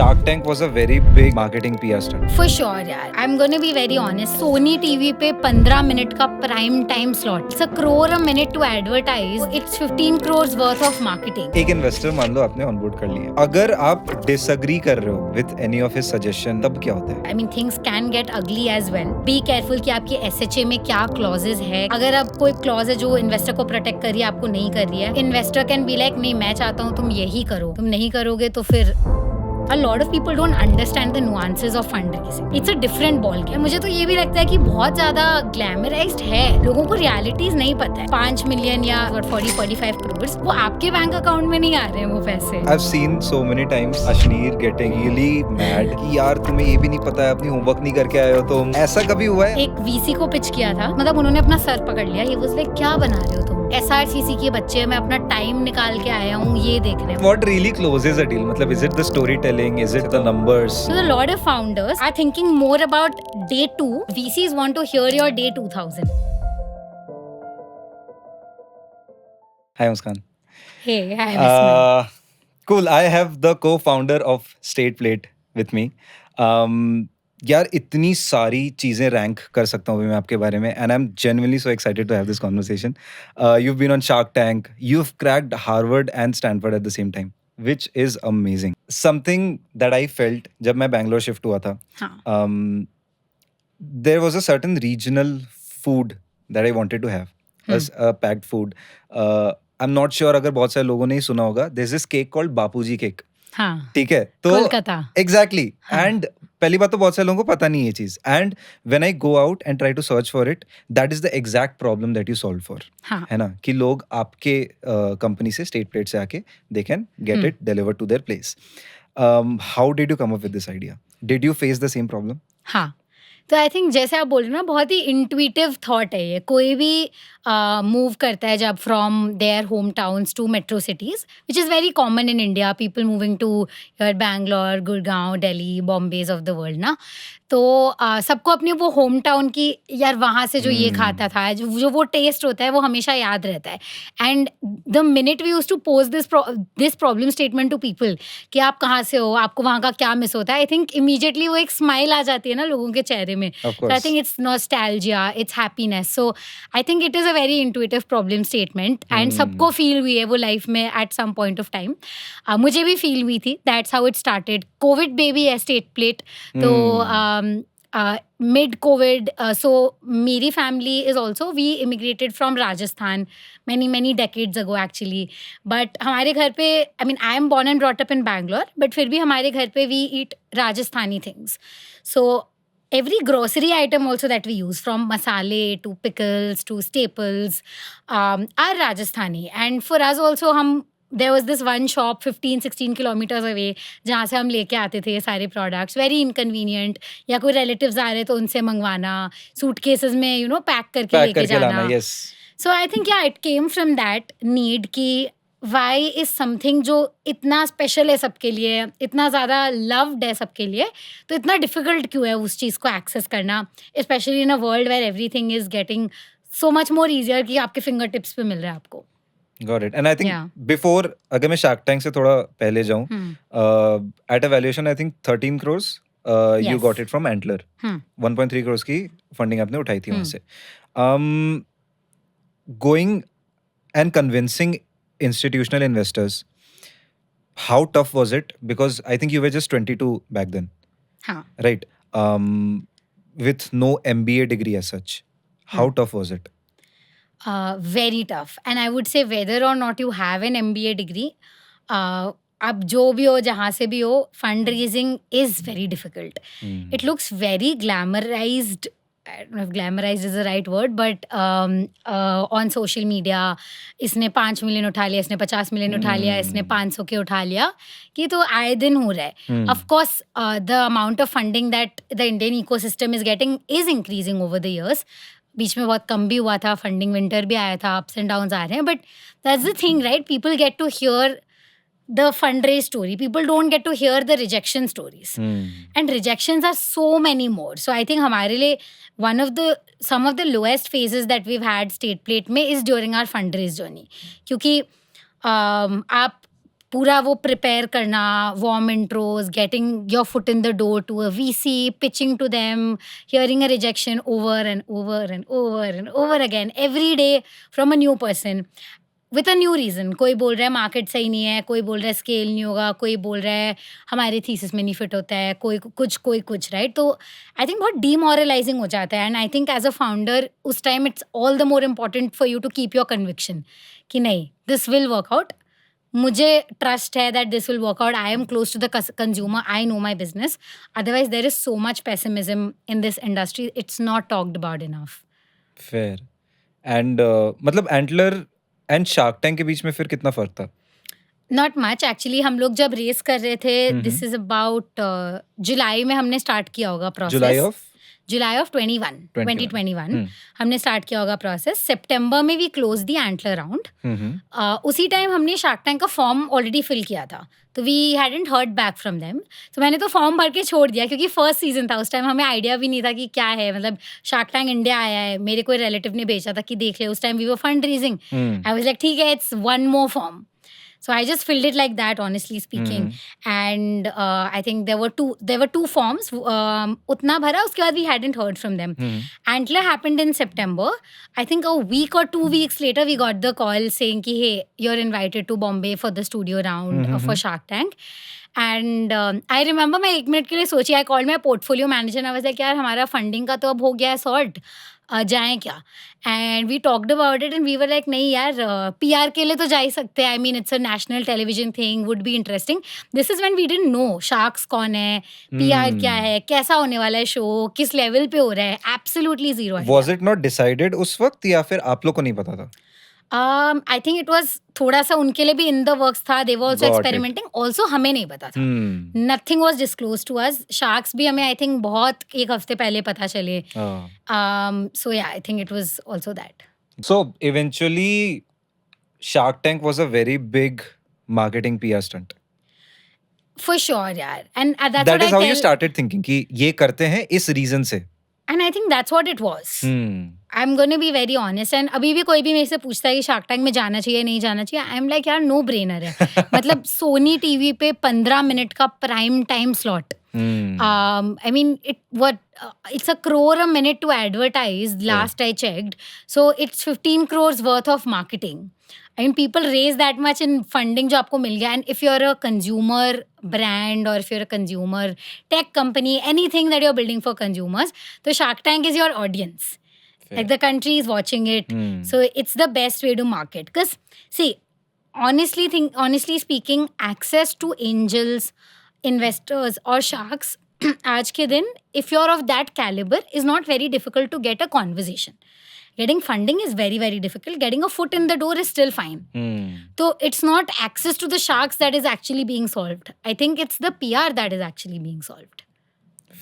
Shark Tank was a very big marketing PR stunt. For sure यार, I'm gonna be very honest. Sony TV पे 15 minute का prime time slot. It's 1 crore a minute to advertise. It's 15 crores worth of marketing. एक investor मान लो आपने onboard कर लिया, अगर आप डिसएग्री कर रहे हो with any of his suggestion, तब क्या होता है? I mean things can get ugly as well. Be careful कि आपकी SHA में क्या clauses है. अगर आप कोई clause है जो इन्वेस्टर को प्रोटेक्ट कर रही है, आपको नहीं कर रही है, इन्वेस्टर कैन बी लाइक नहीं मैं चाहता हूँ तुम यही करो, तुम नहीं करोगे तो फिर A lot of people don't understand the nuances of fundraising. It's a different ball game. मुझे तो ये भी लगता है कि बहुत ज्यादा ग्लैमराइज्ड है, लोगों को रियलिटीज नहीं पता है. 5 मिलियन या 40-45 crores वो आपके बैंक अकाउंट में नहीं आ रहे हैं वो पैसे. I've seen so many times Ashneer getting really mad कि यार तुम्हें ये भी नहीं पता है, अपनी होमवर्क नहीं करके आए हो तुम. ऐसा कभी हुआ है? एक VC को पिच किया था, मतलब उन्होंने अपना सर पकड़ लिया. He was like क्या बना रहे हो तुम? SRCC के बच्चे, मैं अपना टाइम निकाल के आया हूँ ये देखने. What really closes a deal? मतलब is it the storytelling? Is it the numbers? So a lot of founders are thinking more about day 2. VCs want to hear your day 2000. Hi Muskan. Hey, hi Muskan. Cool. I have the co-founder of State Plate with me. यार इतनी सारी चीज़ें rank कर सकता हूँ मैं आपके बारे में, and I'm genuinely so excited to have this conversation. You've been on Shark Tank. You've cracked Harvard and Stanford at the same time, which is amazing. Something that I felt जब मैं Bangalore shift हुआ था, there was a certain regional food that I wanted to have, as a packed food. I'm not sure अगर बहुत सारे लोगों ने ही सुना होगा. There's this cake called Bapuji cake. हाँ, ठीक है, तो कोलकाता. एग्जैक्टली. एंड पहली बात तो बहुत सारे लोगों को पता नहीं है ये चीज, and when I go out and try to search for it, that is the exact problem that you solve for. है ना, कि लोग आपके कंपनी से स्टेट प्लेट से आके they can get it delivered to their place. How did you come up with this idea? Did you face the same problem? हाँ, तो आई थिंक जैसे आप बोल रहे हो ना, बहुत ही इंट्यूटिव थॉट है ये. कोई भी मूव करता है जब from their home towns to metro cities, which is very common in India, people moving to your Bangalore, Gurgaon, Delhi, Bombays of the world ना. तो सबको अपनी वो होम टाउन की, यार वहाँ से जो ये खाता था, जो वो टेस्ट होता है वो हमेशा याद रहता है. And the minute we use to pose this problem statement to people कि आप कहाँ से हो, आपको वहाँ का क्या मिस होता है, आई थिंक इमीडिएटली वो एक स्माइल आ जाती है ना लोगों के चेहरे में. I think it's nostalgia, it's happiness. So I think it is a very intuitive problem statement, and सबको फील हुई है वो लाइफ में at some point of time. मुझे भी फील हुई थी. That's how it started. COVID baby है स्टेट प्लेट. तो mid COVID, so मेरी family is also, we immigrated from Rajasthan many decades ago actually. But हमारे घर पे, I mean I am born and brought up in Bangalore, but फिर भी हमारे घर पे we eat Rajasthani things. So every grocery item also that we use, from masale to pickles to staples, are Rajasthani. And for us also, there was this one shop 15-16 kilometers away जहाँ से हम लेके आते थे ये सारे products. Very inconvenient. या कोई relatives आ रहे तो उनसे मंगवाना, suitcases में पैक करके लेके जाना. yes. So I think it came from that need कि why is something जो इतना स्पेशल है सबके लिए, इतना ज़्यादा loved है सबके लिए, तो इतना difficult क्यों है उस चीज़ को access करना, especially in a world where everything is getting so much more easier कि आपके fingertips पे मिल रहा है आपको. Got it. And I think before, अगर मैं Shark Tank से थोड़ा पहले जाऊँ, at a valuation I think 13 crores, you got it from Antler. 1.3 crores की funding आपने उठाई थी वहाँ से. Going and convincing institutional investors, how tough was it? Because I think you were just 22 back then. Right? With no MBA degree as such. How tough was it? Very tough. And I would say whether or not you have an MBA degree, अब जो भी हो, जहाँ से भी हो, fundraising is very difficult. It looks very glamorized. I don't know if glamorized is the right word, but on social media, इसने 5 million उठा लिया, इसने 50 मिलियन उठा लिया, इसने 500 के उठा लिया, कि तो आए दिन हो रहा है. Of course, the amount of funding that the Indian ecosystem is getting is increasing over the years. बीच में बहुत कम भी हुआ था, फंडिंग विंटर भी आया था, अप्स एंड डाउन्स आ रहे हैं, but that's the thing, right? People get to hear the fund raise story, people don't get to hear the rejection stories, and rejections are so many more. So I think हमारे लिए some of the lowest phases that we've had State Plate में is during our fund raise journey, क्योंकि आप पूरा वो prepare करना, warm intros, getting your foot in the door to a VC, pitching to them, hearing a rejection over and over and over and over again every day from a new person with a new reason. कोई बोल रहा है market सही नहीं है, कोई बोल रहा है स्केल नहीं होगा, कोई बोल रहा है हमारे थीसिस में नहीं फिट होता है, कोई कुछ, राइट? तो आई थिंक बहुत डीमोरलाइजिंग हो जाता है, and I think as a founder उस time it's all the more important for you to keep your conviction कि नहीं, दिस विल वर्क आउट। मुझे ट्रस्ट है that this will work out, I am close to the consumer, I know my business, otherwise there is so much pessimism in this industry, it's not talked about enough. Fair. And मतलब Antler and Shark Tank के बीच में फिर कितना फर्क था? Not much actually. हम लोग जब रेस कर रहे थे, दिस इज अबाउट जुलाई में हमने स्टार्ट किया होगा जुलाई प्रोसेस। ऑफ जुलाई ऑफ 2021 हमने स्टार्ट किया होगा प्रोसेस। सितंबर में we close the Antler round. उसी टाइम हमने शार्क टैंक का फॉर्म ऑलरेडी फिल किया था, तो we hadn't heard back from them. तो मैंने तो फॉर्म भर के छोड़ दिया, क्योंकि फर्स्ट सीजन था, उस टाइम हमें आइडिया भी नहीं था कि क्या है, मतलब शार्क टैंक इंडिया आया है, मेरे कोई रिलेटिव ने भेजा था कि देख ले। उस time we were fund raising, I was like ठीक है, it's one more form. So I just filled it like that, honestly speaking. And I think there were two forms. Utna bhara, uske baad we hadn't heard from them. Antler happened in September. I think a week or 2 weeks later, we got the call saying ki, hey, you're invited to Bombay for the studio round for Shark Tank. And I remember मैं 1 minute के लिए सोची, I called my portfolio manager and I was like, यार हमारा funding का तो अब हो गया है सॉर्ट, जाएं क्या? And we talked about it and we were like नहीं यार, पीआर के लिए तो जा ही सकते हैं, I mean it's a national television thing, would be interesting. This is when we didn't know sharks कौन है, पीआर क्या है, कैसा होने वाला है शो, किस लेवल पे हो रहा है, absolutely zero idea. Was it not decided उस वक्त, या फिर आप लोग को नहीं पता था? आई थिंक इट वाज थोड़ा सा उनके लिए भी इन द वर्क्स था, they were also Got it. Experimenting, also हमें नहीं पता था, nothing was disclosed to us. Sharks भी हमें आई थिंक बहुत 1 हफ्ते पहले पता चले। सो yeah I think it was also that. So eventually, Shark Tank was a very big marketing PR stunt. For sure, यार, and that's That what is I how you tell, started thinking कि ये करते हैं इस reason से. and I think that's what it was. I'm going to be very honest, and अभी भी कोई भी मेरे से पूछता है कि शार्क टैंक में जाना चाहिए नहीं जाना चाहिए, आई एम लाइक यार नो ब्रेनर है। मतलब सोनी टीवी पे 15 मिनट का prime time slot, I mean it's a crore a minute to advertise, last I checked, so it's 15 crores worth of marketing. I mean people raise that much in funding जो आपको मिल गया, and if you're a consumer brand or if you're a consumer tech company, anything that you're building for consumers, तो Shark Tank is your audience. Like the country is watching it, so it's the best way to market. Because see, honestly speaking, access to angels, investors or sharks आज के दिन, if you're of that caliber, is not very difficult to get a conversation. Getting funding is very, very difficult. Getting a foot in the door is still fine. So it's not access to the sharks that is actually being solved. I think it's the PR that is actually being solved.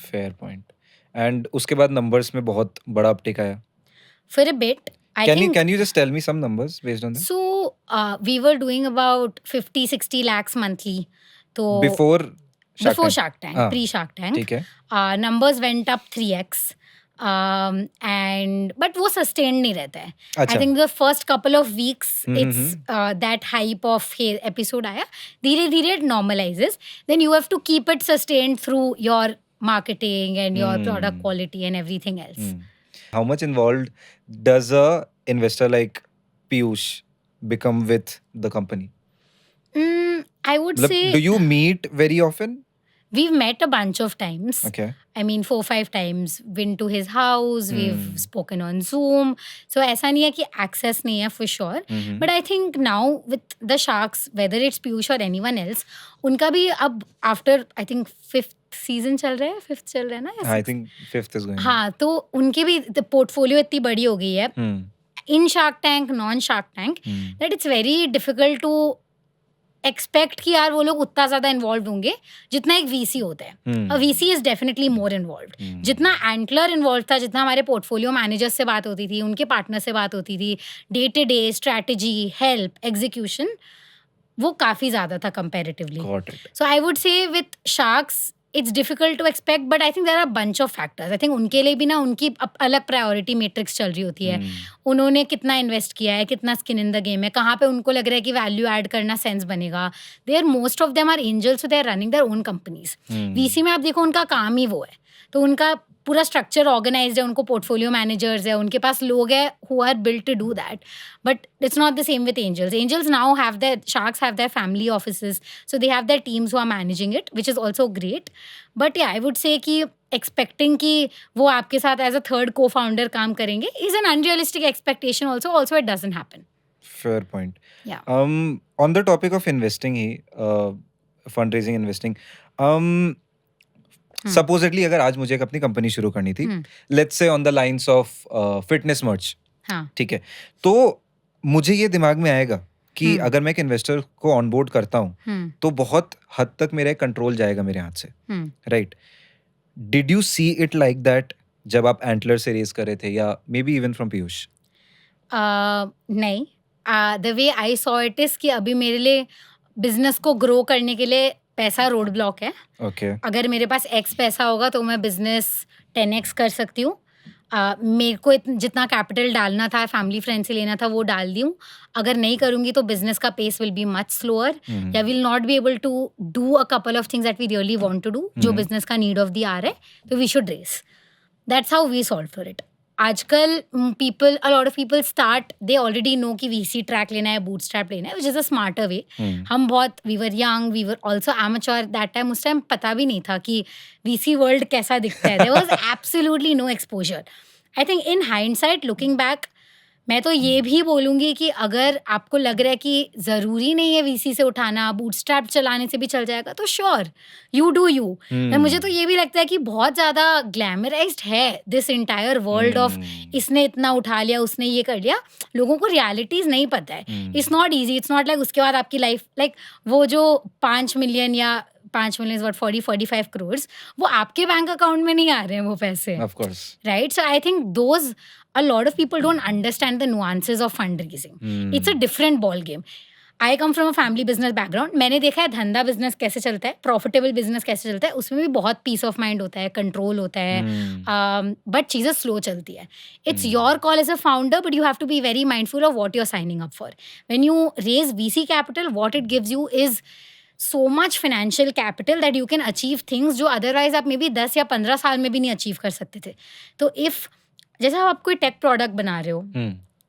Fair point. And उसके बाद numbers में बहुत बड़ा uptick आया. For a bit, I think. Can you just tell me some numbers based on that? So we were doing about 50-60 lakhs monthly. So Before Shark Tank, pre-Shark Tank. ठीक है. Numbers went up 3x. And but वो sustained नहीं रहता है. अच्छा. I think the first couple of weeks it's that hype of hey episode आया, धीरे धीरे it normalizes. Then you have to keep it sustained through your marketing and your product quality and everything else. How much involved does a investor like Piyush become with the company? I would say Do you meet very often? we've met a bunch of times. Okay. I mean 4-5 times. Been to his house. We've spoken on Zoom. So ऐसा नहीं है कि access नहीं है for sure. But I think now with the sharks, whether it's Piyush or anyone else, उनका भी अब after I think 5th season चल रहा है, 5th चल रहा है ना? I think 5th is going. हाँ, तो उनके भी portfolio इतनी बड़ी हो गई है in Shark Tank, non-Shark Tank, that it's very difficult to expect कि यार वो लोग उतना ज्यादा इन्वॉल्व होंगे जितना एक वीसी होता है। VC is definitely more involve. जितना एंटलर इन्वॉल्व था, जितना हमारे पोर्टफोलियो मैनेजर से बात होती थी, उनके पार्टनर से बात होती थी, day to day strategy, help, execution, वो काफी ज्यादा था comparatively. So I would say with sharks it's difficult to expect, but I think there are a bunch of factors. I think उनके लिए भी ना उनकी अलग प्रायोरिटी मैट्रिक्स चल रही होती है. उन्होंने कितना इन्वेस्ट किया है, कितना स्किन इन द गेम है, कहाँ पे उनको लग रहा है कि वैल्यू ऐड करना सेंस बनेगा. There most of them are angels, so they are running their own companies. VC में आप देखो उनका काम ही वो है, तो उनका पूरा स्ट्रक्चर ऑर्गेनाइज्ड है, उनको पोर्टफोलियो मैनेजर्स है, उनके पास लोग हैं who are built to do that. But it's not the same with angels. Angels now have their, sharks have their family offices, so they have their teams who are managing it, which is also great. But yeah I would से कि expecting कि वो आपके साथ as a third को founder काम करेंगे is an unrealistic expectation. Also it doesn't happen. Fair point. Yeah. On the topic of investing he, fundraising, investing, supposedly अगर आज मुझे एक अपनी कंपनी शुरू करनी थी, let's say on the lines of fitness merch, हाँ. ठीक है, तो मुझे ये दिमाग में आएगा कि अगर मैं एक इन्वेस्टर को ऑनबोर्ड करता हूँ तो बहुत हद तक मेरा कंट्रोल जाएगा मेरे हाथ से, right? Did you see it like that जब आप एंटलर से रेस कर रहे थे, या maybe even from Piyush? नहीं, the way I saw it is कि अभी मेरे लिए बिजनेस को ग्रो करने के लिए पैसा रोड ब्लॉक है. ओके. अगर मेरे पास एक्स पैसा होगा तो मैं बिजनेस 10x कर सकती हूँ. मेरे को जितना कैपिटल डालना था फैमिली फ्रेंड से लेना था वो डाल दी हूँ. अगर नहीं करूँगी तो बिजनेस का pace will be much slower, या will not be able to do a couple of things that we really want to do, जो बिजनेस का नीड ऑफ द आवर है. तो we should raise. That's how we solve for it. आजकल a lot of people start, they already know कि VC track लेना है, bootstrap लेना है, which is a smarter way. हम बहुत, we were young, we were also amateur that time. उस time पता भी नहीं था कि VC world कैसा दिखता है. There was absolutely no exposure. I think in hindsight, looking back, मैं तो ये भी बोलूँगी कि अगर आपको लग रहा है कि ज़रूरी नहीं है VC से उठाना, बूटस्ट्रैप चलाने से भी चल जाएगा, तो श्योर, यू डू यू. मुझे तो ये भी लगता है कि बहुत ज़्यादा ग्लैमराइज्ड है दिस इंटायर वर्ल्ड ऑफ इसने इतना उठा लिया, उसने ये कर लिया. लोगों को रियलिटीज़ नहीं पता है. It's not easy. It's not like उसके बाद आपकी लाइफ, लाइक वो जो 5 मिलियन या 5 मिलियन what 40-45 crores, वो आपके बैंक अकाउंट में नहीं आ रहे हैं वो पैसे. Of course. Right? So I think those, a lot of people don't understand the nuances of fundraising. It's a different ball game. I come from a family business background. मैंने देखा है धंधा बिजनेस कैसे चलता है, प्रॉफिटेबल बिजनेस कैसे चलता है. उसमें भी बहुत पीस ऑफ माइंड होता है, कंट्रोल होता है, बट चीज़ें स्लो चलती है. It's your call as a founder, but you have to be very mindful of what you are signing up for. When you raise VC capital, what it gives you is so much financial capital that you can achieve things जो otherwise आप maybe 10 या 15 साल में भी नहीं achieve कर सकते थे. तो if, जैसे आप कोई tech product बना रहे हो,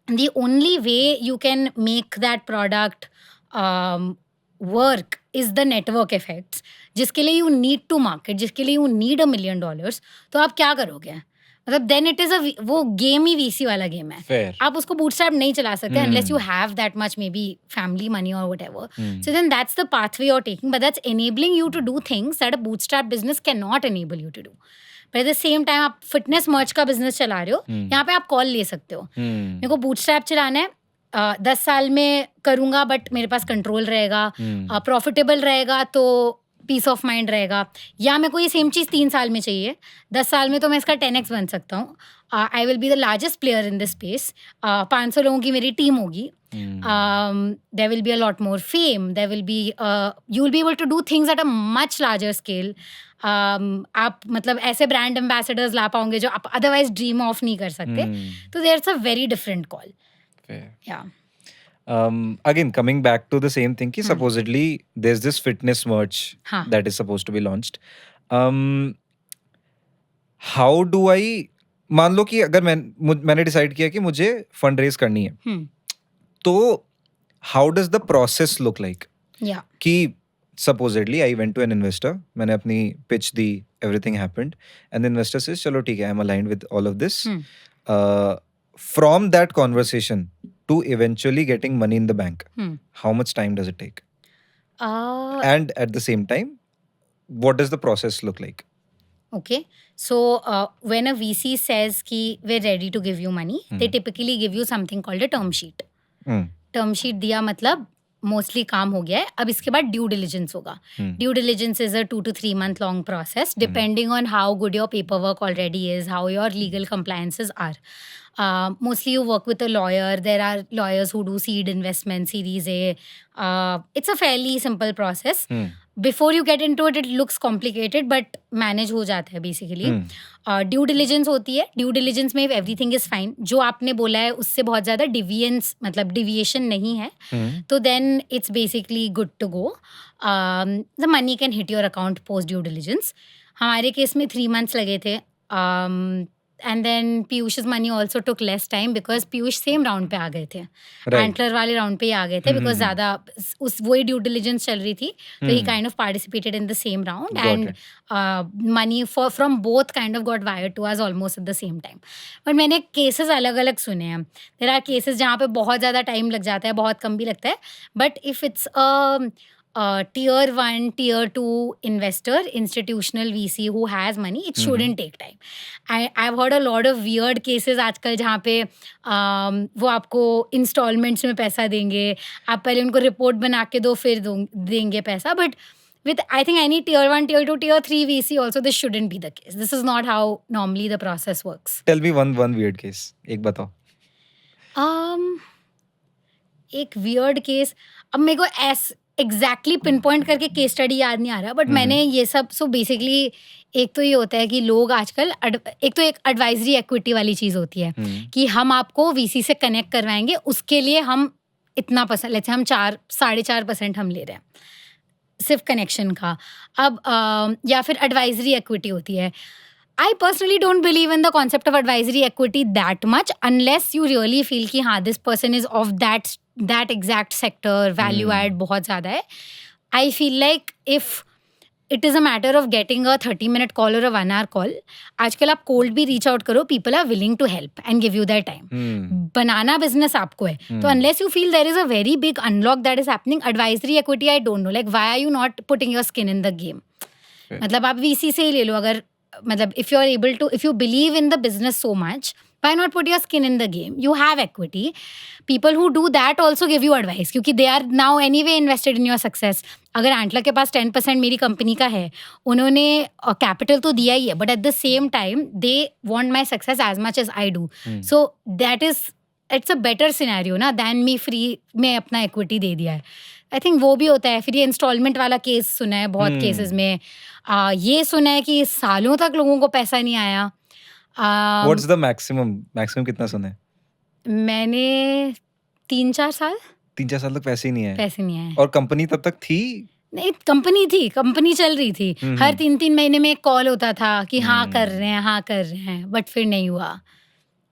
the only way you can make that product work is the network effects, जिसके लिए you need to market, जिसके लिए you need $1 million. तो आप क्या करोगे? मतलब देन इट इज वो गेम ही VC वाला गेम है. Fair. आप उसको बूटस्ट्रैप नहीं चला सकते unless you have that much maybe family money or whatever. So then that's the pathway you're taking, but that's enabling you to do things that a bootstrap business cannot enable you to do. But at the same time आप fitness मर्च का business चला रहे हो, यहाँ पे आप call ले सकते हो. मेरे को बूटस्ट्रैप चलाना है, 10 साल में करूँगा, बट मेरे पास कंट्रोल रहेगा, प्रॉफिटेबल रहेगा, तो पीस ऑफ माइंड रहेगा. या मेरे को ये सेम चीज़ 3 साल में चाहिए, 10 साल में तो मैं इसका 10x बन सकता हूँ. I will be the largest player in this space. 500 लोगों की मेरी टीम होगी. There will be a lot more fame. There will be, you will be able to do things at a much larger scale. आप मतलब ऐसे brand ambassadors ला पाओगे जो आप अदरवाइज ड्रीम ऑफ नहीं कर सकते. तो there is a very different call. Yeah Again, coming back to the same thing, कि supposedly there's this fitness merch that is supposed to be launched. How do I, मान लो कि अगर मैंने decide किया कि मुझे फंड रेज करनी है, तो how does the process look like? कि supposedly I went to an investor, मैंने अपनी pitch the, everything happened, and the investor says चलो ठीक है, I'm aligned with all of this. From that conversation to eventually getting money in the bank, how much time does it take? And at the same time, what does the process look like? Okay, so when a VC says कि we're ready to give you money, they typically give you something called a term sheet. Term sheet दिया मतलब mostly काम हो गया है, अब इसके बाद ड्यू डिलिजेंस होगा. Due diligence is a 2 to 3 month long process, depending on how good your paperwork already is, how your legal compliances are. Mostly you work with a lawyer. There are lawyers who do seed investment, Series A. It's a fairly simple process. Before you get into it it looks complicated but manage हो जाता है basically. Due diligence होती है. Due diligence में everything is fine, जो आपने बोला है उससे बहुत ज़्यादा डिविएशन नहीं है, तो then it's basically good to go. The money can hit your account post due diligence. हमारे केस में 3 months लगे थे. And then Piyush's money also took less time because Piyush same round पे आ गए थे. एंटलर वाले राउंड पे ही आ गए थे बिकॉज ज़्यादा उस वही ड्यू डिलिजेंस चल रही थी, तो he kind of participated in the same round and money from both kind of got wired to us almost at the same time. But मैंने केसेस अलग अलग सुने हैं. देयर आर केसेस जहाँ पे बहुत ज़्यादा टाइम लग जाता है, बहुत कम भी लगता है. But if it's tier 1, tier 2 investor, institutional VC who has money, it shouldn't take time. I've heard a lot of weird cases आजकल जहाँ पे वो आपको installments में पैसा देंगे, आप पहले उनको रिपोर्ट बना के दो फिर देंगे पैसा. But with I think any tier 1, tier 2, tier 3 VC also this shouldn't be the case. This is not how normally the process works. Tell me one weird case. एक बताओ. एक weird case, अब मेरे को एग्जैक्टली पिन पॉइंट करके case study याद नहीं आ रहा, बट मैंने ये सब सो बेसिकली एक तो ये होता है कि लोग आजकल एक तो एक एडवाइजरी इक्विटी वाली चीज़ होती है कि हम आपको वीसी से कनेक्ट करवाएंगे, उसके लिए हम इतना परसेंट, लेट्स से हम 4.5% हम ले रहे हैं सिर्फ कनेक्शन का. अब या फिर एडवाइजरी इक्विटी होती है. I personally don't believe in the concept of advisory equity that much unless you really feel कि हाँ this person is of that exact sector, value add बहुत ज़्यादा है. I feel like if it is a matter of getting a 30-minute call or a 1-hour call, आजकल आप cold भी reach out करो, people are willing to help and give you their time. Banana business आपको है, तो unless you feel there is a very big unlock that is happening, advisory equity I don't know, like why are you not putting your skin in the game? मतलब आप VC से ही ले लो. अगर मतलब if you're able to, if you believe in the business so much, why not put your skin in the game? You have equity. People who do that also give you advice क्योंकि they are now anyway invested in your success. अगर antler के पास 10% मेरी company का है, उन्होंने capital तो दिया ही है, but at the same time they want my success as much as I do. So that is it's a better scenario ना दैन मी फ्री में अपना इक्विटी दे दिया है. आई थिंक वो भी होता है. फिर ये इंस्टॉलमेंट वाला केस सुना है बहुत केसेस में. ये सुना है कि सालों तक लोगों को पैसा नहीं आया. What's the maximum कितना सुना है? मैंने 3-4 साल 3-4 साल तक पैसे ही नहीं आए. पैसे नहीं आए. और कंपनी तब तक थी? नहीं, कंपनी चल रही थी. हर 3-3 महीने में एक कॉल होता था कि हाँ कर रहे हैं, बट फिर नहीं हुआ.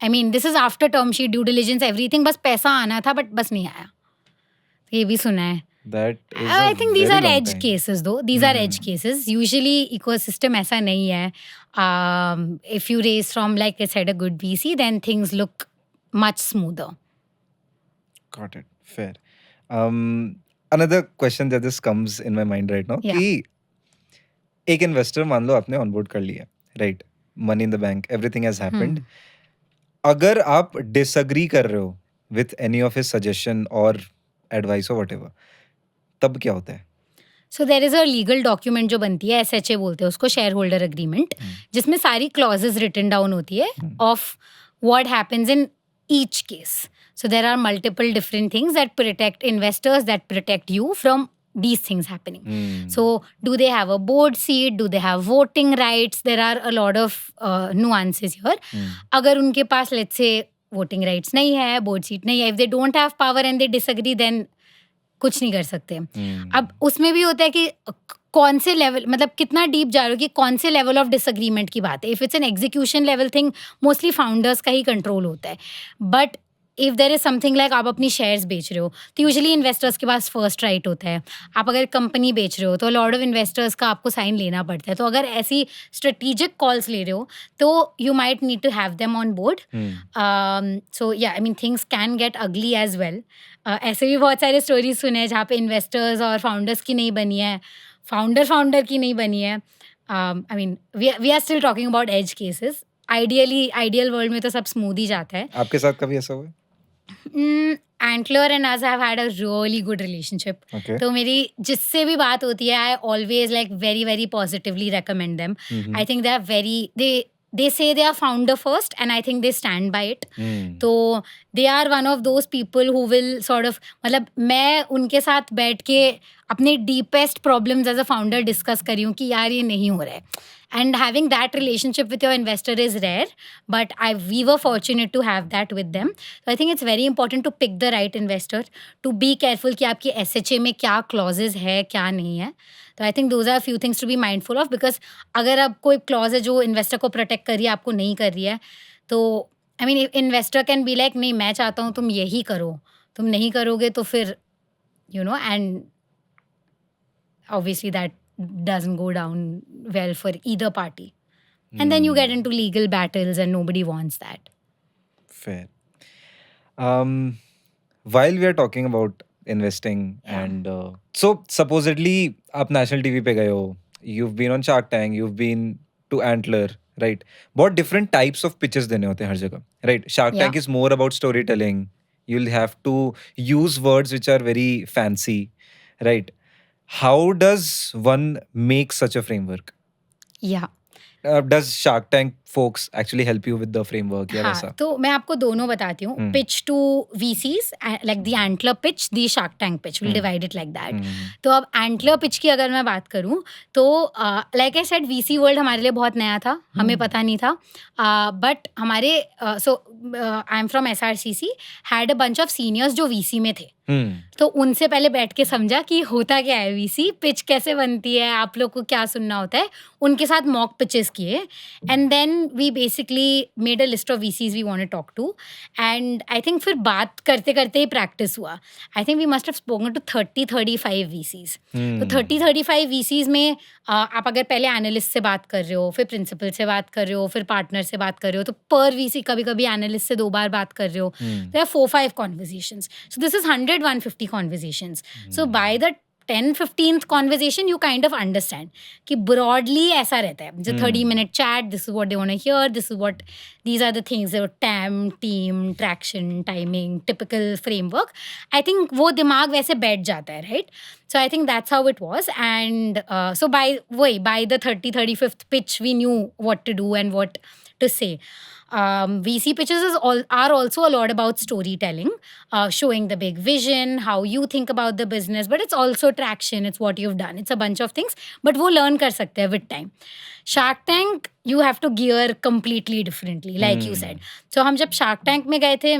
I mean this is after term sheet, due diligence, everything, बस पैसा आना था बट बस नहीं आया. ये भी सुना है. I think these are edge cases though. These are edge cases. Usually ecosystem ऐसा नहीं है. If you raise from, like I said, a good VC, then things look much smoother. Got it. Fair. Another question that just comes in my mind right now कि एक investor मान लो आपने onboard कर लिया, right? Money in the bank, everything has happened. अगर आप disagree कर रहे हो with any of his suggestion और एडवाइस और व्हाटएवर, तब क्या होता है? So there is a legal document जो बनती है, SHA बोलते हैं उसको, शेयर होल्डर एग्रीमेंट, जिसमें सारी क्लॉजेस रिटन डाउन होती है of what happens in each case. So there are multiple different things that protect investors, that protect you from these things happening. So do they have a board seat? Do they have voting rights? There are a lot of nuances here. अगर उनके पास let's say voting rights नहीं है, board seat नहीं है, if they don't have power and they disagree, then कुछ नहीं कर सकते. अब उसमें भी होता है कि कौन से लेवल, मतलब कितना डीप जा रहे हो कि कौन से लेवल ऑफ डिसएग्रीमेंट की बात है. If it's an execution level thing, mostly founders का ही कंट्रोल होता है. But if there is something like आप अपनी शेयर्स बेच रहे हो, तो यूजुअली इन्वेस्टर्स के पास फर्स्ट राइट होता है. आप अगर कंपनी बेच रहे हो तो लॉट ऑफ इन्वेस्टर्स का आपको साइन लेना पड़ता है. तो अगर ऐसी स्ट्रेटेजिक कॉल्स ले रहे हो तो you might need to have them on board. So yeah I mean things can get ugly as well. ऐसे भी बहुत सारे स्टोरीज सुने हैं जहाँ पे इन्वेस्टर्स और फाउंडर्स की नहीं बनी है, फाउंडर की नहीं बनी है. I mean we are still talking about edge cases. Ideal world में तो सब स्मूथ ही जाता है. आपके साथ कभी ऐसा हुआ? Antler and us have had a really good relationship. Okay. तो मेरी जिससे भी बात होती है, I always like very very positively recommend them. I think they they say they are founder first, and I think they stand by it. तो they are one of those people who will sort of, मतलब मैं उनके साथ बैठ के अपने deepest problems as a founder discuss करी हूँ कि यार ये नहीं हो रहा है. And having that relationship with your investor is rare, but we were fortunate to have that with them. So I think it's very important to pick the right investor, to be careful कि आपकी SHA में क्या clauses है, क्या नहीं है. तो I think those are few things to be mindful of, because अगर अब कोई क्लॉज है जो इन्वेस्टर को प्रोटेक्ट कर रही है, आपको नहीं कर रही है, तो I mean investor can be like नहीं मैं चाहता हूँ तुम यही करो, तुम नहीं करोगे तो फिर you know, and obviously that doesn't go down well for either party, and then you get into legal battles and nobody wants that. Fair. While we are talking about investing, Yeah. and so supposedly आप national TV पे गए हो, you've been on Shark Tank, you've been to Antler, right? बहुत different types of pitches देने होते हैं हर जगह, right? Shark Yeah. Tank is more about storytelling. You'll have to use words which are very fancy, right? How does one make such a framework? Yeah. Does Shark Tank folks actually help you with the framework या वैसा? हाँ, तो मैं आपको दोनों बताती हूँ. Pitch to VCs, like the Antler pitch, the Shark Tank pitch, will divide it like that. तो अब एंटलर पिच की अगर मैं बात करूँ तो like I said VC world हमारे लिए बहुत नया था, हमें पता नहीं था, बट हमारे so I am from SRCC, had a bunch of seniors जो VC में थे. तो उनसे पहले बैठ के समझा कि होता क्या है VC, पिच कैसे बनती है, आप लोग को क्या सुनना होता है, उनके साथ मॉक पिचेस किए, and then we basically made a list of VCs we want to talk to, and I think फिर बात करते करते ही प्रैक्टिस हुआ. I think we must have spoken to 30-35 VCs. तो 30-35 VCs में आप अगर पहले एनालिस्ट से बात कर रहे हो, फिर प्रिंसिपल से बात कर रहे हो, फिर पार्टनर से बात कर रहे हो, तो पर VC कभी कभी एनालिस्ट से 2 बार बात कर रहे हो, there are 4-5 conversations. So this is 100-150 conversations. So by the 10-15th conversation you kind of understand कि broadly ऐसा रहता है. जो 30-minute chat, this is what they want to hear, these are the things, TAM, team, traction, timing, typical framework. I think वो दिमाग वैसे बैठ जाता है, right? So I think that's how it was, and so by the 35th pitch we knew what to do and what to say. VC pitches are also a lot about storytelling, showing the big vision, how you think about the business, but it's also traction, it's what you've done, it's a bunch of things, but वो learn कर सकते हैं with time. Shark Tank you have to gear completely differently, like you said. So हम जब Shark Tank में गए थे,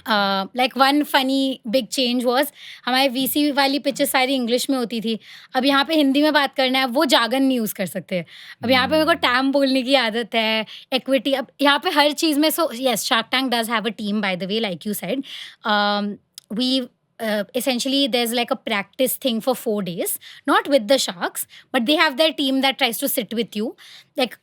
like one funny big change was, हमारे VC वाली पिचेस सारी इंग्लिश में होती थी. अब यहाँ पे हिंदी में बात करना है, वो जागन नहीं यूज़ कर सकते. अब यहाँ पे मेरे को टैम बोलने की आदत है, इक्विटी, अब यहाँ पे हर चीज़ में. So yes, Shark Tank does have a team, by the way, like you said. We essentially there's like a practice thing for 4 days, not with the sharks, but they have their team that tries to sit with you, like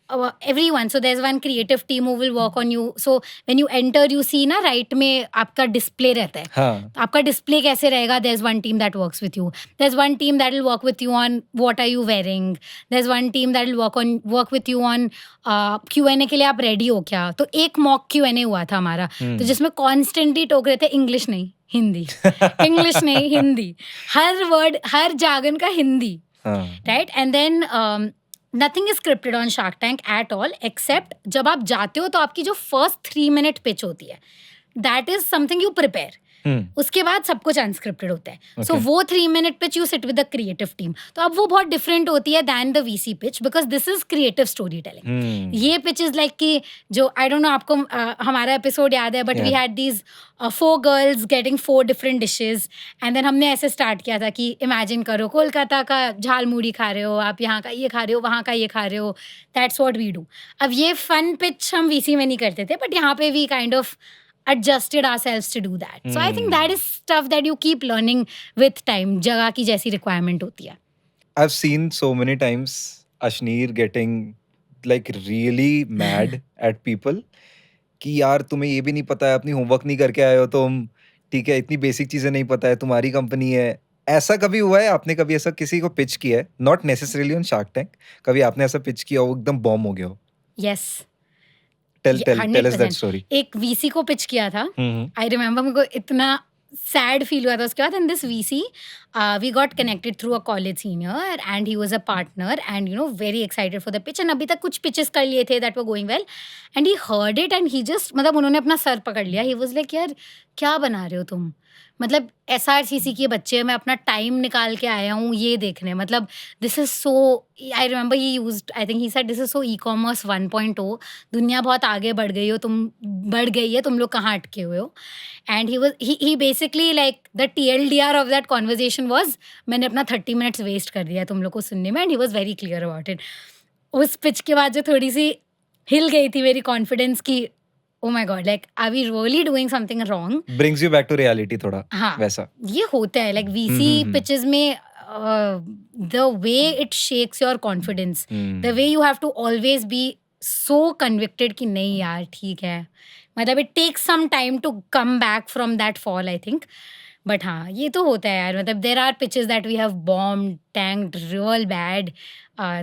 everyone. So there's one creative team who will work on you. So when you enter, you see ना right में आपका display रहता है. हाँ. आपका display कैसे रहेगा? There's one team that works with you. There's one team that will work with you on what are you wearing. There's one team that will work with you on Q&A के लिए आप ready हो क्या? तो एक mock Q&A हुआ था हमारा, तो जिसमें constantly टोक रहे थे, इंग्लिश नहीं हिंदी, इंग्लिश नहीं हिंदी, हर वर्ड हर जागन का Hindi, right. And then nothing is scripted on Shark Tank at all, except जब आप जाते हो तो आपकी जो फर्स्ट 3 मिनट पिच होती है, that is something you prepare. उसके बाद सब कुछ अनस्क्रिप्टेड होता है. सो वो 3 minute pitch you sit with the creative team. तो अब वो बहुत डिफरेंट होती है than the VC pitch, because this is creative story telling. ये पिच इज लाइक कि जो आई डोंट नो आपको हमारा एपिसोड याद है, but we had these 4 girls getting 4 different dishes, and then हमने ऐसे स्टार्ट किया था कि इमेजिन करो कोलकाता का झाल मूढ़ी खा रहे हो आप, यहाँ का ये खा रहे हो, वहाँ का ये खा रहे हो, दैट्स व्हाट वी डू. अब ये फन पिच हम VC में नहीं करते थे, बट यहाँ पे we kind of adjusted ourselves to do that. So I think that is stuff that you keep learning with time. जगह की जैसी requirement होती है. I've seen so many times Ashneer getting like really mad at people कि यार तुम्हें ये भी नहीं पता है, अपनी होमवर्क नहीं करके आए हो तुम, ठीक है, इतनी बेसिक चीजें नहीं पता है, तुम्हारी कंपनी है. ऐसा कभी हुआ है? आपने कभी ऐसा किसी को पिच किया है, not necessarily on Shark tank, कभी आपने ऐसा पिच किया हो एकदम बॉम्ब हो गया हो? Yes. Tell us that story. एक VC को पिच किया था. आई रिमेम्बर, मेरे को इतना सैड फील हुआ था उसके बाद. And this VC We got connected through a college senior and he was a partner and very excited for the pitch and अभी तक कुछ pitches कर लिए थे that were going well and he heard it and he just मतलब उन्होंने अपना sir पकड़ लिया. He was like यार क्या बना रहे हो तुम, मतलब SRCC के बच्चे, मैं अपना टाइम निकाल के आया हूँ ये देखने. मतलब this is so, I remember he used, I think he said this is so e-commerce 1.0. दुनिया बहुत आगे बढ़ गई है, तुम लोग कहाँ अटके हुए हो. And he basically like the TLDR of that conversation was मैंने अपना 30 मिनट्स वेस्ट कर दिया तुम लोग को सुनने में. And he was very clear about it. उस पिच के बाद जो थोड़ी सी हिल गई थी मेरी कॉन्फिडेंस की, oh my god, like are we really doing something wrong. Brings you back to reality थोड़ा. हाँ, वैसा ये होता है लाइक VC पिचेस में. The way it shakes your confidence, the way you have to always be so convicted कि नहीं यार ठीक है. मतलब it takes some time to come back from that fall I think. But हाँ, ये तो होता है यार. मतलब देर are pitches that we have bombed, tanked real bad.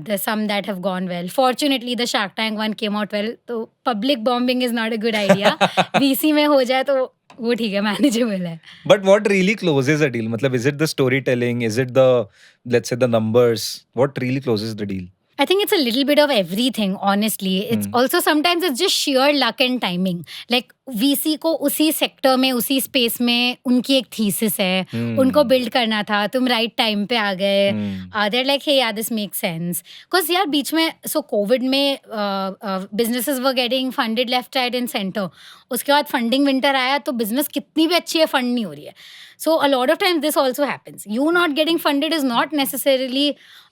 There's some that have gone well. Fortunately, the Shark Tank one came out well. तो public bombing is not a good idea. VC में हो जाए तो वो ठीक है, manageable है. But what really closes a deal? मतलब is it the storytelling? Is it the, let's say, the numbers? What really closes the deal? I think it's a little bit of everything, honestly. It's also sometimes it's just sheer luck and timing. Like VC को उसी sector में, उसी space में उनकी एक thesis है, उनको build करना था, तुम राइट टाइम पे आ गए. They're like, hey, yeah, this makes sense. Because यार बीच में so कोविड में businesses were getting funded left, right and center. उसके बाद फंडिंग विंटर आया तो बिजनेस कितनी भी अच्छी है, फंड नहीं हो रही है. So a lot of times this also happens. You not getting funded is not necessarily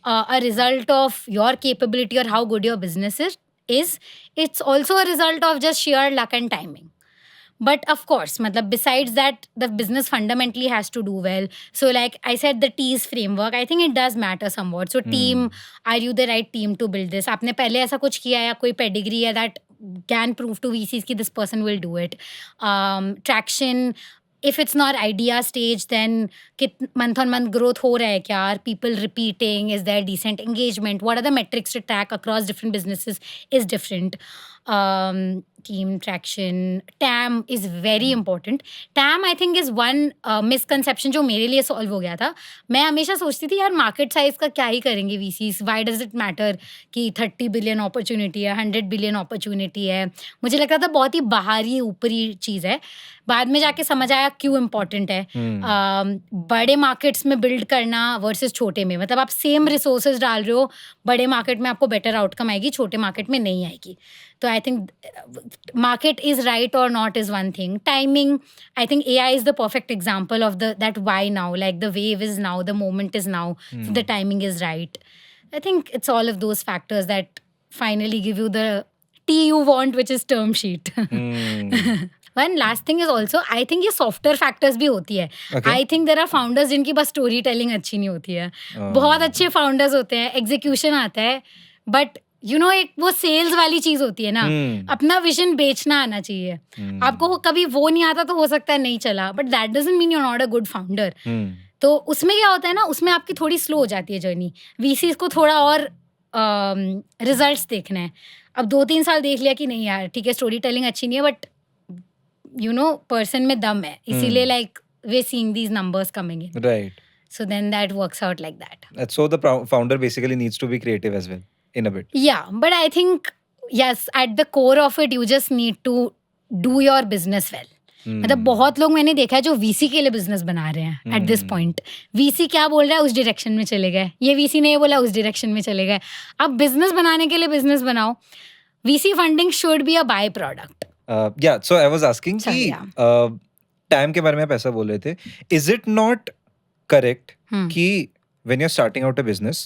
a result of your capability or how good your business is. It's also a result of just sheer luck and timing. But of course, matlab, besides that, the business fundamentally has to do well. So like I said, the T's framework, I think it does matter somewhat. So team, are you the right team to build this? आपने पहले ऐसा कुछ किया या कोई pedigree है that can prove to VCs कि this person will do it. Traction, if it's not idea stage, then month on month growth हो रहा है क्या? Are people repeating? Is there decent engagement? What are the metrics to track across different businesses is different. Team traction, TAM is very important. TAM I think is one misconception जो मेरे लिए solve हो गया था. मैं हमेशा सोचती थी यार मार्केट साइज का क्या ही करेंगे VCs, why does it matter कि 30 बिलियन अपॉर्चुनिटी है, 100 बिलियन अपॉर्चुनिटी है. मुझे लगता था बहुत ही बाहरी ऊपरी चीज़ है. बाद में जाके समझ आया क्यों इम्पोर्टेंट है. बड़े मार्केट्स में बिल्ड करना वर्सेस छोटे में, मतलब आप सेम रिसोर्सेज डाल रहे हो, बड़े मार्केट में आपको बेटर आउटकम आएगी, छोटे मार्केट में नहीं आएगी. तो I think market is right or not is one thing. Timing, I think AI is the perfect example of that why now. Like the wave is now, the moment is now, so the timing is right. I think it's all of those factors that finally give you the T you want, which is term sheet. One last thing is also, I think ये softer factors भी होती है. Okay. I think there are founders जिनकी बस story telling अच्छी नहीं होती है. बहुत अच्छे founders होते हैं, execution आता है, but एक वो सेल्स वाली चीज होती है ना, अपना विजन बेचना आना चाहिए. आपको कभी वो नहीं आता तो हो सकता है नहीं चला, but that doesn't mean you are not a good founder. तो उसमें क्या होता है ना, उसमें आपकी थोड़ी स्लो हो जाती है जर्नी. VCs को थोड़ा और रिजल्ट्स देखना है. अब 2-3 साल देख लिया कि नहीं यार ठीक है, स्टोरी टेलिंग अच्छी नहीं है, बट पर्सन में दम है, इसीलिए like we seeing these numbers coming in. Right. So then that works out like that. So the founder basically needs to be creative as well, in a bit. Yeah, but I think, yes, at the core of it, you just need to do your business well. मतलब बहुत लोग मैंने देखा है जो VC के लिए business बना रहे हैं एट दिस पॉइंट. VC क्या बोल रहा है उस डायरेक्शन में चले गए, ये VC ने ये बोला उस डायरेक्शन में चले गए. अब बिजनेस बनाने के लिए बिजनेस बनाओ. VC funding should be a by product. Yeah, so I was asking कि टाइम के बारे में आप ऐसा बोल रहे थे. Is it not correct कि when you're starting out a business,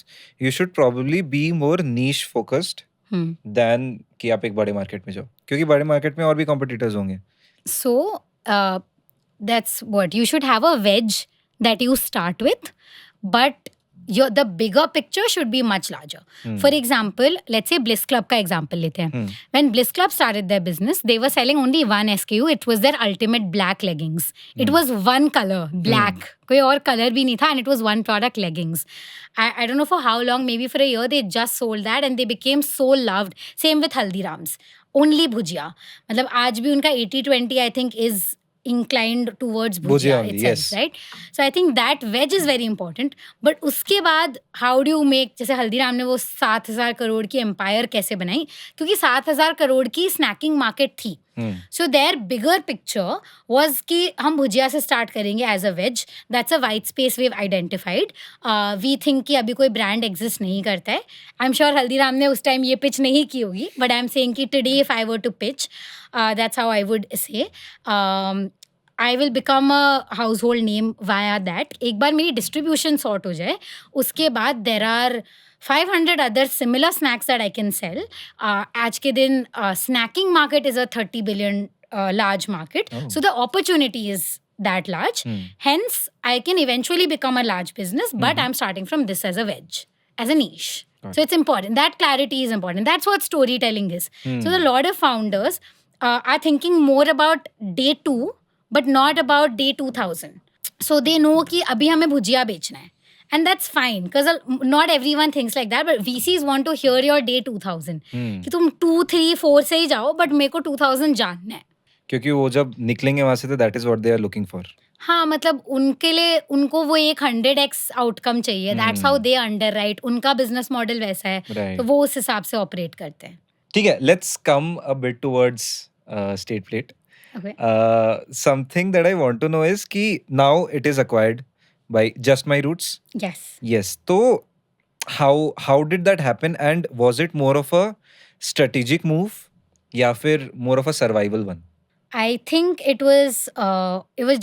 you should probably be more niche focused than कि आप एक बड़े मार्केट में जाओ, क्योंकि बड़े मार्केट में और भी competitors होंगे. So that's what you should have a wedge that you start with, but the bigger picture should be much larger. For example, let's say Bliss Club का example लेते हैं. When Bliss Club started their business, they were selling only one SKU. It was their ultimate black leggings. It was one color, black. कोई और color भी नहीं था, and it was one product, leggings. I don't know for how long, maybe for a year, they just sold that and they became so loved. Same with Haldiram's. Only bhujia. मतलब आज भी उनका 80-20 I think is inclined towards Bhujia bhujia only, itself, yes. right? So I think that veg is very important. But उसके बाद how do you make, जैसे हल्दीराम ने वो 7,000 करोड़ की empire कैसे बनाई, क्योंकि 7,000 करोड़ की snacking market थी. So their bigger picture was कि हम भुजिया से start करेंगे as a veg. That's a white space we've identified. We think कि अभी कोई brand exist नहीं करता है. I'm sure हल्दीराम ने उस time ये pitch नहीं की होगी, but I'm saying कि today if I were to pitch, that's how I would say. I will become a household name via that. एक बार मेरी distribution sort हो जाए, उसके बाद there are 500 other similar snacks that I can sell. आज के दिन snacking market is a 30 billion large market. Oh. So the opportunity is that large. Hence, I can eventually become a large business, but I'm starting from this as a veg, as a niche. So it's important. That clarity is important. That's what storytelling is. So a lot of founders are thinking more about day 2, but not about day 2000. So they know कि अभी हमें भुजिया बेचना है. And that's fine, because not everyone thinks like that, but VCs want to hear your day 2000. कि तुम 2, 3, 4 से ही जाओ, but मेरे को 2000 जानना है. क्योंकि वो जब निकलेंगे वहां से तो that is what they are looking for. हाँ, मतलब उनके लिए उनको वो एक 100x आउटकम चाहिए. That's how they under right. उनका बिजनेस मॉडल वैसा है, तो वो उस हिसाब से ऑपरेट करते हैं. ठीक है, let's come a bit towards state plate. Okay. Something that I want to know is कि now it is acquired by Just My Roots. Yes. Yes. So how did that happen, and was it more of a strategic move या फिर more of a survival one? I think it was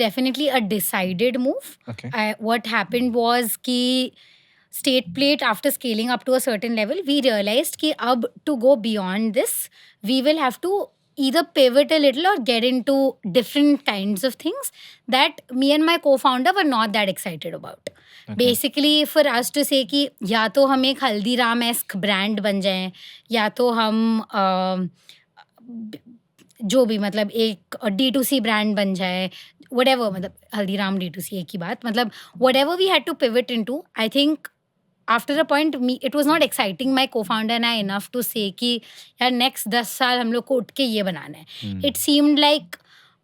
definitely a decided move. Okay. What happened was कि State Plate, after scaling up to a certain level, we realized कि अब to go beyond this, we will have to either pivot a little or get into different kinds of things that me and my co-founder were not that excited about. Okay. Basically, for us to say कि या तो हम एक हल्दीराम-esque brand बन जाएं, या तो हम जो भी मतलब एक D2C brand बन जाए, whatever, मतलब हल्दीराम D2C एक ही बात, मतलब whatever we had to pivot into, I think after a point it was not exciting my co-founder and I enough to say कि यार next 10 साल हम लोग को उठ के ये बनाना है. It seemed like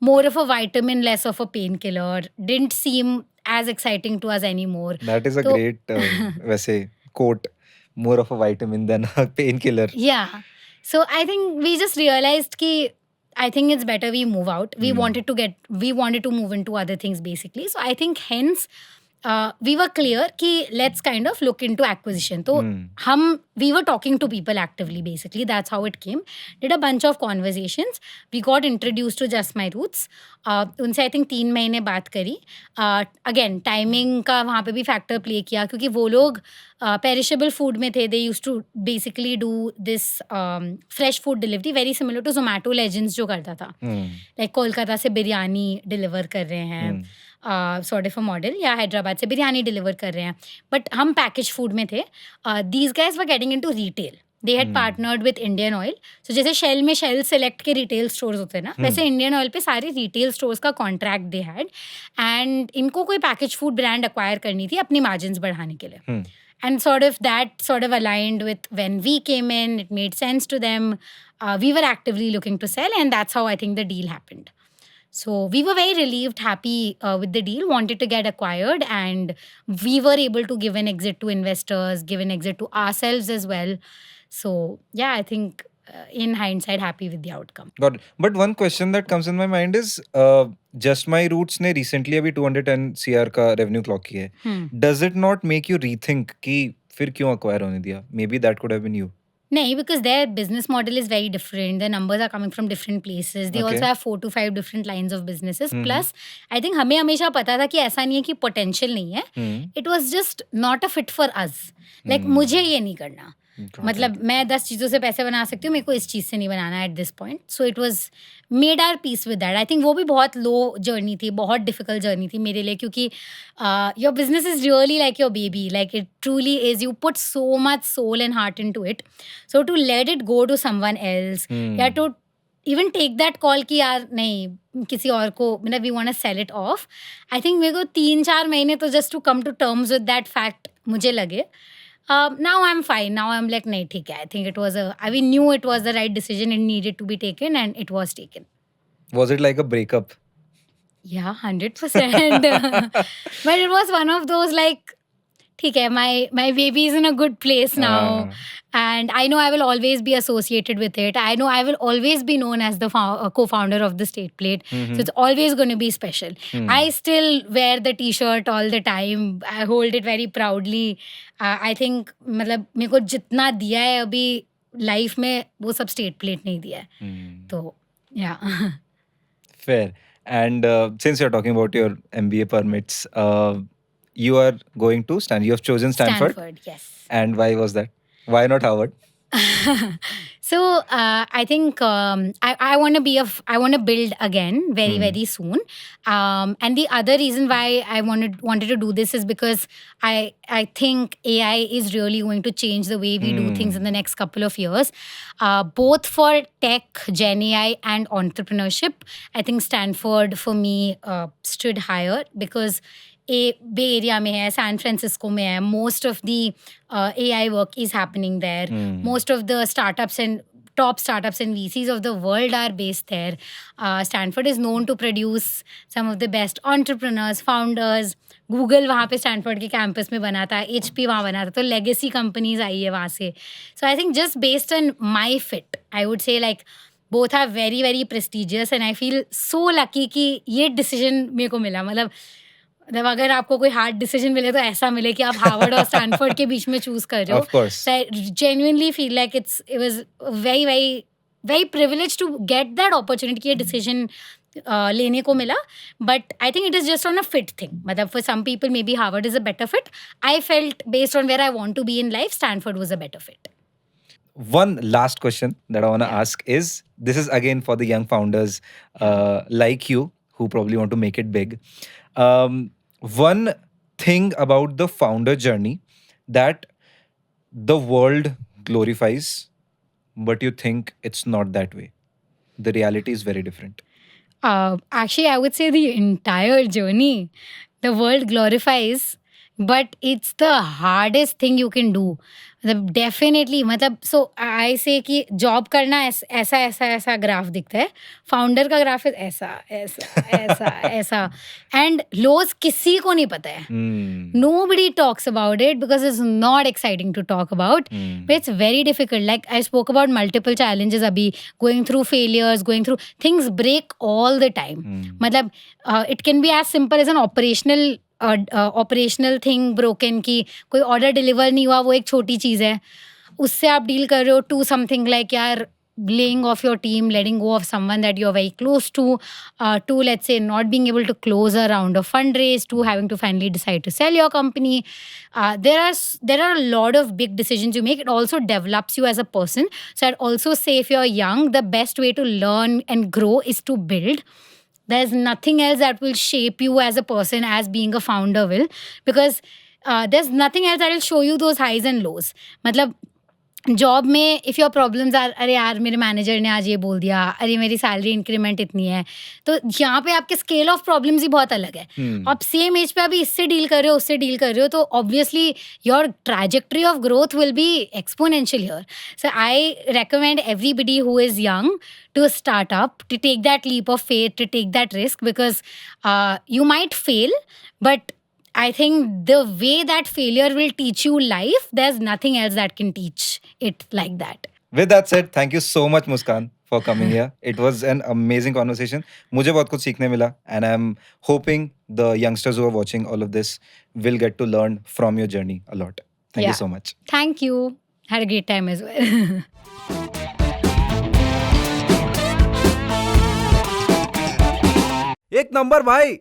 more of a vitamin, less of a painkiller. Didn't seem as exciting to us anymore. That is a great वैसे quote, more of a vitamin than a painkiller. Yeah. So I think we just realized कि I think it's better we move out. We wanted to move into other things basically. So I think hence we were clear कि let's kind of look into acquisition. तो we were talking to people actively basically. That's how it came. Did a bunch of conversations. We got introduced to Just My Roots. उनसे I think 3 महीने बात करी. Again, timing का वहाँ पे भी factor play किया, क्योंकि वो लोग perishable food में थे. They used to basically do this fresh food delivery, very similar to Zomato Legends जो करता था. Like कोलकाता से बिरयानी deliver कर रहे हैं. Sort of a model, या हैदराबाद से बिरयानी डिलीवर कर रहे हैं, बट हम पैकेज फूड में थे. These guys were getting into retail. They had partnered with Indian Oil. सो जैसे शेल में शेल सेलेक्ट के रिटेल स्टोर्स होते हैं ना, वैसे इंडियन ऑयल पे सारे रिटेल स्टोर्स का कॉन्ट्रैक्ट दे हैड, एंड इनको कोई पैकेज फूड ब्रांड एक्वायर करनी थी अपनी मार्जिन्स बढ़ाने के लिए. And that sort of aligned with when we came in. It made sense to them. We were actively looking to sell, and that's how I think the deal happened. So we were very relieved, happy with the deal, wanted to get acquired, and we were able to give an exit to investors, give an exit to ourselves as well. So yeah, I think in hindsight, happy with the outcome. Got it. But one question that comes in my mind is Just My Roots ने recently अभी 210 CR का revenue clock किया है. Does it not make you rethink कि फिर क्यों acquire होने दिया? Maybe that could have been you. No, because their business model is very different. Their numbers are coming from different places. They also have 4 to 5 different lines of businesses. Plus, I think हमें हमेशा पता था कि ऐसा नहीं है कि potential नहीं है. It was just not a fit for us. Like मुझे ये नहीं करना. मतलब मैं 10 चीज़ों से पैसे बना सकती हूँ, मेरे को इस चीज़ से नहीं बनाना है at this point. So it was made our peace with that. I think वो भी बहुत लो जर्नी थी, बहुत डिफिकल्ट जर्नी थी मेरे लिए, क्योंकि your business is really like your baby. Like it truly is. You put so much soul and heart into it. So to let it go to someone else, या to even take that call कि यार नहीं किसी और को, मतलब we want to sell it off. I think मेरे को 3-4 महीने तो just to come to terms with that fact मुझे लगे. Now I'm fine. Now I'm like, nahi, theek hai. I think we knew it was the right decision. It needed to be taken, and it was taken. Was it like a breakup? Yeah, 100%. But it was one of those like, ठीक है, my baby is in a good place now, हाँ, and I know I will always be associated with it. I know I will always be known as the co-founder of the State Plate, so hmm, it's always going to be special. I hmm, still wear the T-shirt all the time. I hold it very proudly. I think मतलब मेरे को जितना दिया है अभी life में वो सब State Plate नहीं दिया है. हम्म. तो yeah. Fair. And since you're talking about your MBA permits, you are going to Stanford. You have chosen Stanford. Stanford, yes. And why was that? Why not Harvard? So I think I want to I want to build again very very soon. And the other reason why I wanted to do this is because I think AI is really going to change the way we do things in the next couple of years, both for tech, Gen AI, and entrepreneurship. I think Stanford for me stood higher because bay area में है, San Francisco में है, most of the AI work is happening there. Most of the startups and top startups and VCs of the world are based there. Stanford is known to produce some of the best entrepreneurs, founders. Google वहाँ पे Stanford के campus में बना था, HP वहाँ बना था, तो लेगेसी कंपनीज आई है वहाँ से. So I think just based on my fit I would say like both are very very prestigious and I feel so lucky कि ये डिसीजन मेरे को मिला. मतलब अगर आपको कोई हार्ड डिसीजन मिले तो ऐसा मिले कि आप हार्वर्ड और स्टैनफोर्ड के बीच में चूज कर रहे हो. Of course. So I genuinely feel like it was very very very privileged to get that opportunity कि ये डिसीजन लेने को मिला. But I think it is just on a fit thing. मतलब for some people maybe Harvard is a better fit. I felt based on where I want to be in life, Stanford was a better fit. One last question that I want to ask is, this is again for the young founders like you who probably want to make it big. One thing about the founder journey that the world glorifies, but you think it's not that way. The reality is very different. Actually, I would say the entire journey the world glorifies, but it's the hardest thing you can do. मतलब definitely मतलब सो आई से कि job करना ऐसा ऐसा ऐसा graph दिखता है, फाउंडर का ग्राफ ऐसा ऐसा ऐसा ऐसा, एंड लोज किसी को नहीं पता है. Nobody talks about it because it's not exciting to talk about. But it's very difficult. Like I spoke about multiple challenges abhi, going through failures, going through things break all the time. मतलब it can be as simple as an operational thing broken कि कोई order deliver नहीं हुआ, वो एक छोटी चीज़ है, उससे आप डील कर रहे हो, टू समथिंग लाइक यार laying off your team, letting go of someone that you're very close to let's say not being able to close a round of fundraise, to having to finally decide to sell your company. There are a lot of big decisions you make. It also develops you as a person. So I'd also say if you're young, the best way to learn and grow is to build. There's nothing else that will shape you as a person as being a founder will, because there's nothing else that will show you those highs and lows. मतलब job में if your problems are अरे यार मेरे manager ने आज ये बोल दिया, अरे मेरी सैलरी इंक्रीमेंट इतनी है, तो यहाँ पे आपके स्केल ऑफ प्रॉब्लम्स ही बहुत अलग है. आप सेम एज पे अभी इससे डील कर रहे हो, उससे डील कर रहे हो, तो obviously your trajectory of growth will be exponential here. So I recommend everybody who is young to start up, to take that leap of faith, to take that risk, because you might fail, but I think the way that failure will teach you life, there's nothing else that can teach it like that. With that said, thank you so much, Muskan, for coming here. It was an amazing conversation. मुझे बहुत कुछ सीखने मिला, and I'm hoping the youngsters who are watching all of this will get to learn from your journey a lot. Thank you so much. Thank you. Had a great time as well. एक number भाई.